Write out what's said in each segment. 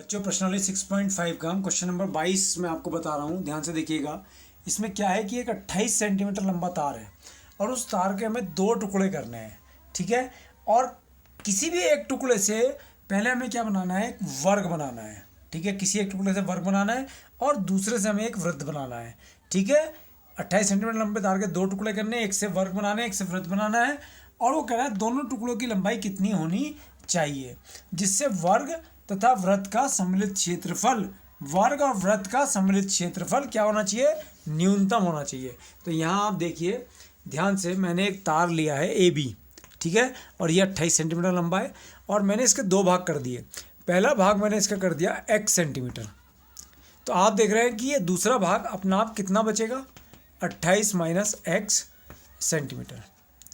बच्चों प्रश्नावली 6.5 का हम क्वेश्चन नंबर 22 में आपको बता रहा हूँ, ध्यान से देखिएगा। इसमें क्या है कि एक 28 सेंटीमीटर लंबा तार है और उस तार के हमें दो टुकड़े करने हैं, ठीक है। और किसी भी एक टुकड़े से पहले हमें क्या बनाना है, एक वर्ग बनाना है, ठीक है। किसी एक टुकड़े से वर्ग बनाना है और दूसरे से हमें एक वृत्त बनाना है, ठीक है। 28 सेंटीमीटर लंबे तार के दो टुकड़े करने हैं, एक से वर्ग बनाना है, एक से वृत्त बनाना है। और वो कह रहा है दोनों टुकड़ों की लंबाई कितनी होनी चाहिए, जिससे वर्ग तथा वृत्त का सम्मिलित क्षेत्रफल, वर्ग और वृत्त का सम्मिलित क्षेत्रफल क्या होना चाहिए, न्यूनतम होना चाहिए। तो यहाँ आप देखिए ध्यान से, मैंने एक तार लिया है ए बी, ठीक है, और ये 28 सेंटीमीटर लंबा है और मैंने इसके दो भाग कर दिए। पहला भाग मैंने इसका कर दिया x सेंटीमीटर, तो आप देख रहे हैं कि ये दूसरा भाग अपना आप कितना बचेगा, 28 माइनस x सेंटीमीटर,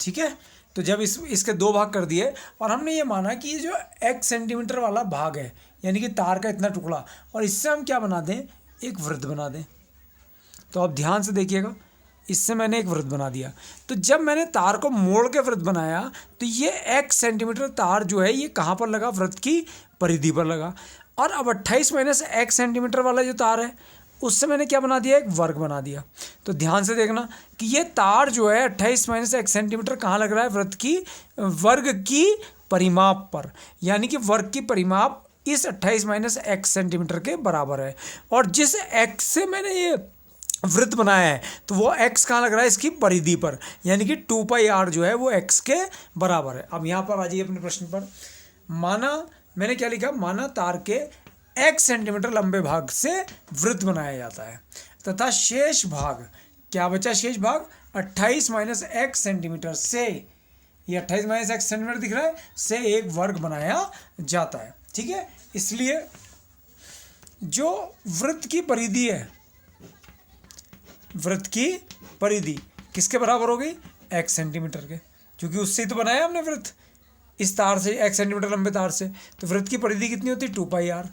ठीक है। तो जब इसके दो भाग कर दिए और हमने ये माना कि ये जो x सेंटीमीटर वाला भाग है, यानी कि तार का इतना टुकड़ा, और इससे हम क्या बना दें, एक वृत्त बना दें। तो आप ध्यान से देखिएगा, इससे मैंने एक वृत्त बना दिया। तो जब मैंने तार को मोड़ के वृत्त बनाया तो ये x सेंटीमीटर तार जो है ये कहाँ पर लगा, वृत्त की परिधि पर लगा। और अब 28 माइनस x सेंटीमीटर वाला जो तार है उससे मैंने क्या बना दिया, एक वर्ग बना दिया। तो ध्यान से देखना कि ये तार जो है 28 माइनस x सेंटीमीटर कहाँ लग रहा है, वृत्त की वर्ग की परिमाप पर, यानी कि वर्ग की परिमाप इस 28 माइनस x सेंटीमीटर के बराबर है। और जिस x से मैंने ये वृत्त बनाया है तो वो x कहाँ लग रहा है, इसकी परिधि पर, यानी कि 2πr जो है वो x के बराबर है। अब यहाँ पर आ जाइए अपने प्रश्न पर। माना मैंने क्या लिखा, माना तार के x सेंटीमीटर लंबे भाग से वृत्त बनाया जाता है तथा शेष भाग, क्या बचा शेष भाग, 28 माइनस x सेंटीमीटर से, ये 28 माइनस x सेंटीमीटर दिख रहा है, से एक वर्ग बनाया जाता है, ठीक है। इसलिए जो वृत्त की परिधि है, वृत्त की परिधि किसके बराबर हो गई, x सेंटीमीटर के, क्योंकि उससे ही तो बनाया हमने वृत्त, इस तार से, x सेंटीमीटर लंबे तार से। तो वृत्त की परिधि कितनी होती है, 2πr,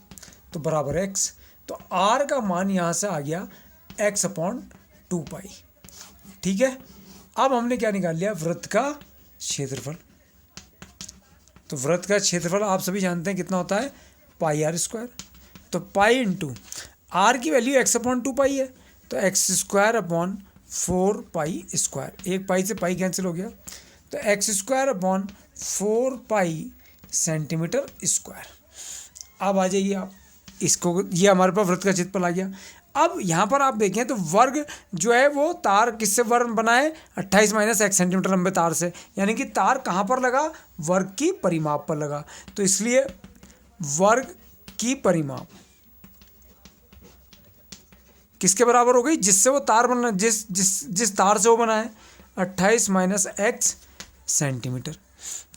तो बराबर x। तो r का मान यहाँ से आ गया x/2π, ठीक है। अब हमने क्या निकाल लिया, वृत्त का क्षेत्रफल। तो वृत्त का क्षेत्रफल आप सभी जानते हैं कितना होता है, πr²। तो पाई इंटू r की वैल्यू x/2π है, तो x²/4π², एक पाई से पाई कैंसिल हो गया, तो x²/4π सेंटीमीटर स्क्वायर। अब आ जाइए आप इसको, ये हमारे पास वृत्त का क्षेत्रफल आ गया। अब यहाँ पर आप देखें तो वर्ग जो है वो तार किससे वर्ग बना है, 28 माइनस x सेंटीमीटर लंबे तार से, यानी कि तार कहाँ पर लगा, वर्ग की परिमाप पर लगा। तो इसलिए वर्ग की परिमाप किसके बराबर हो गई, जिससे वो तार बना, जिस तार से वो बना है, 28 माइनस x सेंटीमीटर,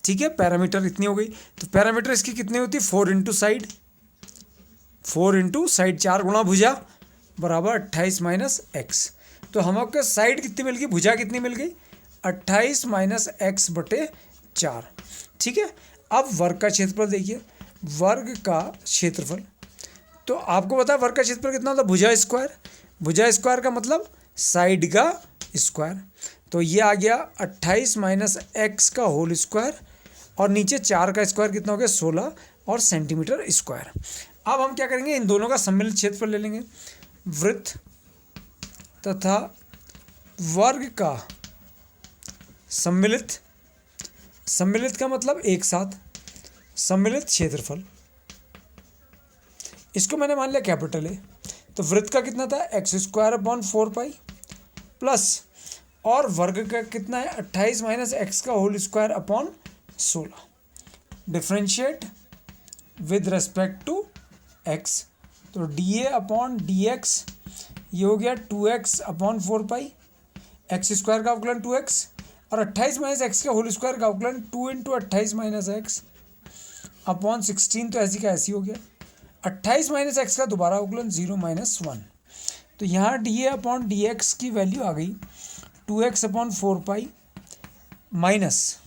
ठीक है। पैरामीटर इतनी हो गई। तो पैरामीटर इसकी कितनी होती है, 4 इंटू साइड, 4 गुणा भुजा बराबर 28 माइनस x। तो हम आपको साइड कितनी मिल गई, भुजा कितनी मिल गई, 28 माइनस x/4, ठीक है। अब वर्ग का क्षेत्रफल देखिए, वर्ग का क्षेत्रफल, तो आपको पता है वर्ग का क्षेत्रफल कितना होता है, भुजा स्क्वायर, भुजा स्क्वायर का मतलब साइड का स्क्वायर। तो ये आ गया 28 माइनस x का होल स्क्वायर, और नीचे 4 का स्क्वायर कितना हो गया, 16, और सेंटीमीटर स्क्वायर। अब हम क्या करेंगे, इन दोनों का सम्मिलित क्षेत्रफल ले लेंगे, वृत्त तथा वर्ग का सम्मिलित, सम्मिलित का मतलब एक साथ, सम्मिलित क्षेत्रफल, इसको मैंने मान लिया कैपिटल ए। तो वृत्त का कितना था, x²/4π प्लस, और वर्ग का कितना है, 28 माइनस x का whole square upon 16, differentiate with respect to x। तो dA/dx ये हो गया 2x/4π, x² का अवकलन 2x, और 28 माइनस x का होल स्क्वायर का अवकलन 2 इंटू 28 माइनस x अपॉन 16, तो ऐसी का ऐसी हो गया। 28 माइनस x का दोबारा अवकलन 0 माइनस 1। तो यहाँ dA/dx की वैल्यू आ गई 2x/4π माइनस,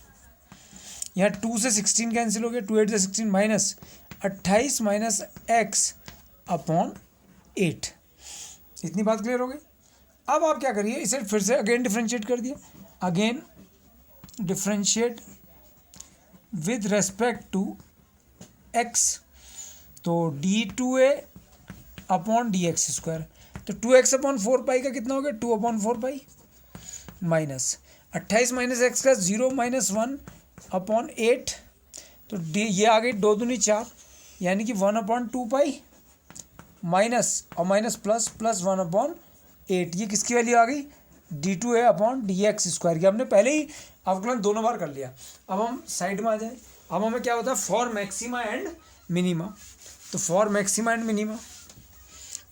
यहाँ 2 से 16 कैंसिल हो गया, 2 8 से 16 माइनस 28 माइनस x/8। इतनी बात क्लियर हो गई। अब आप क्या करिए, इसे फिर से अगेन डिफ्रेंशिएट कर दिए, again differentiate with respect to x। तो d2a upon d x square, तो 2x अपॉन 4 का कितना हो गया 2 अपॉन 4 माइनस 28 माइनस एक्स का 0 माइनस 1 अपॉन 8, तो डी ये आ गई 2 दूनी 4, यानी कि 1 अपॉन 2 माइनस और माइनस प्लस प्लस 1 अपॉन 8, ये किसकी वैल्यू आ गई d2a upon d x square की। हमने पहले ही अवकलन दोनों बार कर लिया। अब हम साइड में आ जाए। अब हमें क्या होता है फॉर मैक्सिमा एंड मिनिमा, तो फॉर मैक्सिमा एंड मिनिमा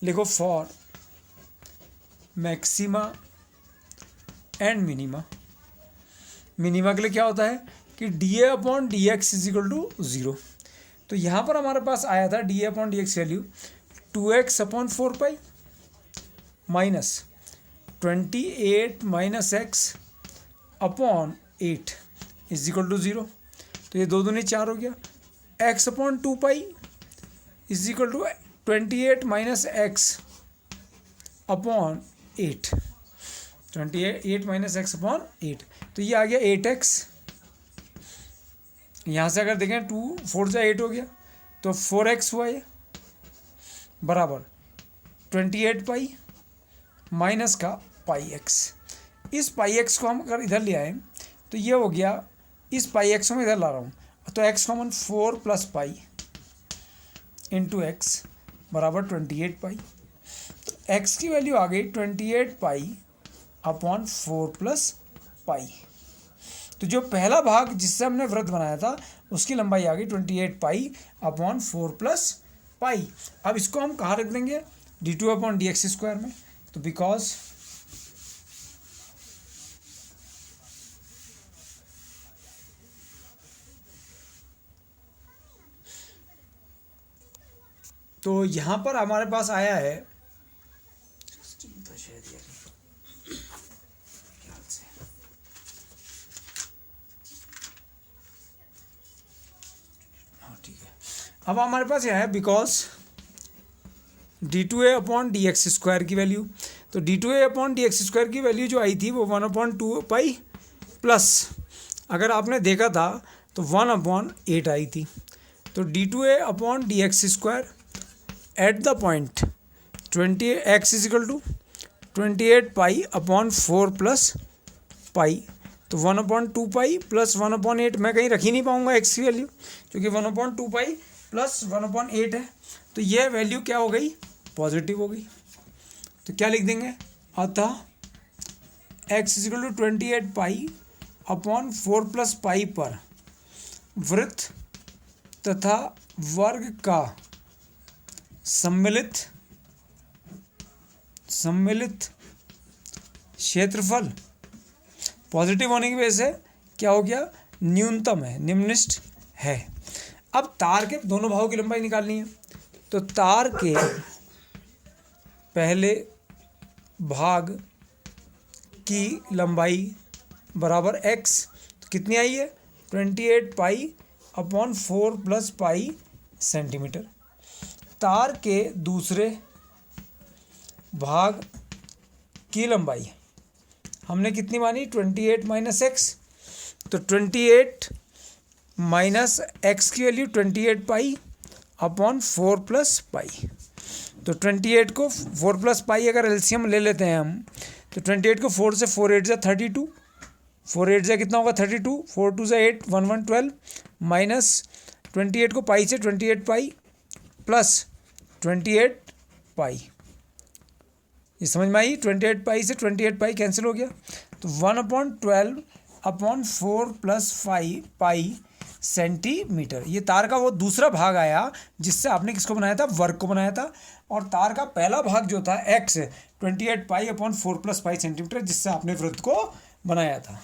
लिखो, for maxima and minima. Minima के लिए क्या होता है कि d a upon d x is equal to 0, तो यहाँ पर हमारे पास आया था d a upon d x value 2x upon 4 minus 28 minus x upon 8 is equal to 0, तो ये 2 दूनी 4 हो गया। x upon 2 is equal to 28 minus x upon 8, 28 minus x upon 8, तो ये आ गया 8x। यहाँ से अगर देखें 2 4 से 8 हो गया, तो 4x हुआ ये बराबर 28 माइनस का x। इस x को हम अगर इधर ले आए तो ये हो गया, इस x को मैं इधर ला रहा हूँ, तो x common 4 plus pi into x बराबर 28 तो x की वैल्यू आ गई 28 अपॉन 4 प्लस पाई। तो जो पहला भाग जिससे हमने वृत्त बनाया था उसकी लंबाई आ गई 28 अपॉन 4 प्लस पाई। अब इसको हम कहाँ रख देंगे d2 upon d x square में, तो बिकॉज तो यहाँ पर हमारे पास आया है अब हमारे पास यह है because d2a upon d x square की वैल्यू, तो d2a upon d x square की वैल्यू जो आई थी वो 1 अपॉन 2 प्लस, अगर आपने देखा था तो 1 अपॉन 8 आई थी, तो d2a upon d x square at the point 20x is equal to 28 upon 4 plus pi, तो 1 अपॉन 2 प्लस 1 अपॉन 8 मैं कहीं रख ही नहीं पाऊंगा x की वैल्यू, क्योंकि 1 अपॉन 2 प्लस 1 अपॉन 8 है, तो यह वैल्यू क्या हो गई पॉजिटिव हो गई। तो क्या लिख देंगे, अतः x is equal to 28 upon 4 plus pi पर वृत्त तथा वर्ग का सम्मिलित क्षेत्रफल पॉजिटिव होने की वजह से क्या हो गया न्यूनतम है, निम्नलिखित है। अब तार के दोनों भागों की लंबाई निकालनी है, तो तार के पहले भाग की लंबाई बराबर x, तो कितनी आई है 28 अपॉन 4 प्लस पाई सेंटीमीटर। तार के दूसरे भाग की लंबाई हमने कितनी मानी 28 माइनस एक्स, तो 28 माइनस एक्स की वैल्यू 28 अपॉन 4 प्लस पाई, तो 28 को 4 प्लस पाई अगर एलसीएम ले लेते हैं हम, तो 28 को 4 से 4 8 जा 32, 4 8 जा कितना होगा 32, 4 2 जा 8 1 1 12 माइनस 28 को पाई से 28 प्लस 28 ये समझ में आई, 28 से 28 कैंसिल हो गया, तो 1 अपॉन 12 अपॉन 4 प्लस पाई सेंटीमीटर। ये तार का वो दूसरा भाग आया जिससे आपने किसको बनाया था वर्ग को बनाया था, और तार का पहला भाग जो था x 28 अपॉन 4 प्लस पाई सेंटीमीटर जिससे आपने वृत्त को बनाया था।